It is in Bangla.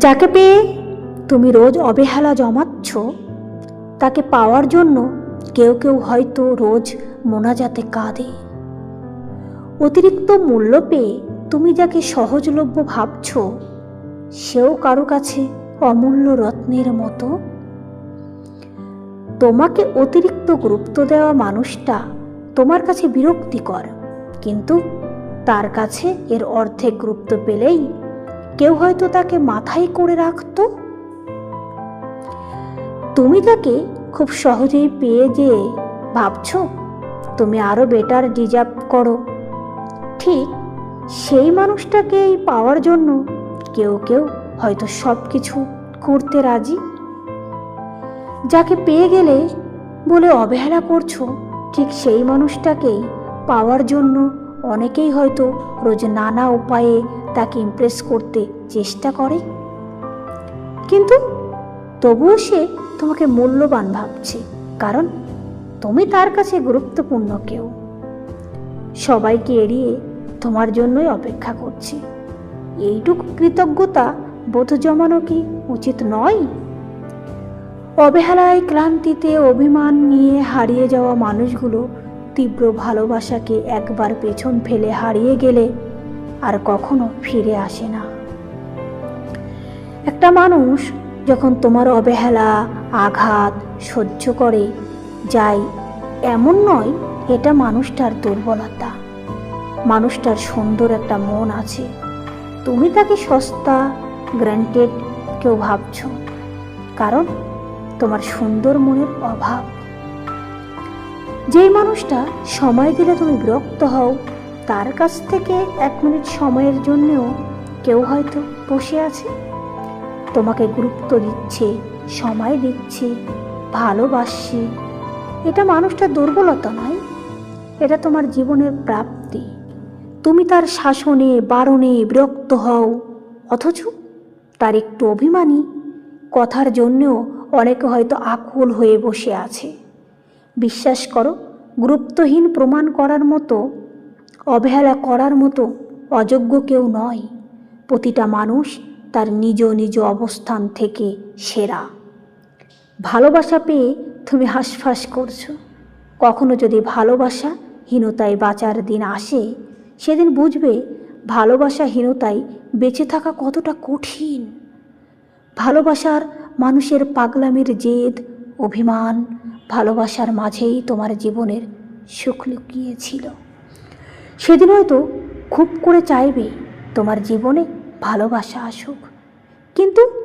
যাকে পেয়ে তুমি রোজ অবহেলা জমাচ্ছ, তাকে পাওয়ার জন্য কেউ কেউ হয়তো রোজ মোনাজাতে কাঁদে। অতিরিক্ত মূল্য পেয়ে তুমি যাকে সহজলভ্য ভাবছ, সেও কারো কাছে অমূল্য রত্নের মতো। তোমাকে অতিরিক্ত গুরুত্ব দেওয়া মানুষটা তোমার কাছে বিরক্তিকর, কিন্তু তার কাছে এর অর্ধেক গুরুত্ব পেলেই কেউ হয়তো তাকে মাথায় করে রাখত। তুমি তাকে খুব সহজেই পেয়ে যে ভাবছ তুমি আরো বেটার ডিজার্ভ করো, ঠিক সেই মানুষটাকেই পাওয়ার জন্য কেউ কেউ হয়তো সব কিছু করতে রাজি। যাকে পেয়ে গেলে বলে অবহেলা করছো, ঠিক সেই মানুষটাকেই পাওয়ার জন্য অনেকেই হয়তো রোজ নানা উপায়ে তাকে ইমপ্রেস করতে চেষ্টা করে, কিন্তু তবুও সে তোমাকে মূল্যবান ভাবছে, কারণ তুমি তার কাছে গুরুত্বপূর্ণ কেউ। সবাইকে এড়িয়ে তোমার জন্যই অপেক্ষা করছে। এইটুকু কৃতজ্ঞতা বোধ জমানো কি উচিত নয়? অবহেলায়, ক্লান্তিতে, অভিমান নিয়ে হারিয়ে যাওয়া মানুষগুলো তীব্র ভালোবাসাকে একবার পেছন ফেলে হারিয়ে গেলে আর কখনো ফিরে আসে না। একটা মানুষ যখন তোমার অবহেলা, আঘাত সহ্য করে যায়, এমন নয় এটা মানুষটার দুর্বলতা। মানুষটার সুন্দর একটা মন আছে, তুমি তাকে সস্তা, গ্রান্টেড কেউ ভাবছ, কারণ তোমার সুন্দর মনের অভাব। যেই মানুষটা সময় দিলে তুমি বিরক্ত হও, তার কাছ থেকে 1 মিনিট সময়ের জন্যও কেউ হয়তো বসে আছে, তোমাকে গুরুত্ব দিচ্ছে, সময় দিচ্ছে, ভালোবাসছে। এটা মানুষটার দুর্বলতা নয়, এটা তোমার জীবনের প্রাপ্তি। তুমি তার শাসনে, বারণে বিরক্ত হও, অথচ তার একটু অভিমানী কথার জন্যও অনেকে হয়তো আকুল হয়ে বসে আছে। বিশ্বাস করো, গুরুত্বহীন প্রমাণ করার মতো, অবহেলা করার মতো অযোগ্য কেউ নয়। প্রতিটা মানুষ তার নিজ নিজ অবস্থান থেকে সেরা। ভালোবাসা পেয়ে তুমি হাঁসফাঁস করছো, কখনো যদি ভালোবাসাহীনতায় বাঁচার দিন আসে, সেদিন বুঝবে ভালোবাসাহীনতায় বেঁচে থাকা কতটা কঠিন। ভালোবাসার মানুষের পাগলামির জেদ, অভিমান, ভালোবাসার মাঝেই তোমার জীবনের সুখ লুকিয়েছিল। সেদিন হয়তো খুব করে চাইবে তোমার জীবনে ভালোবাসা আসুক, কিন্তু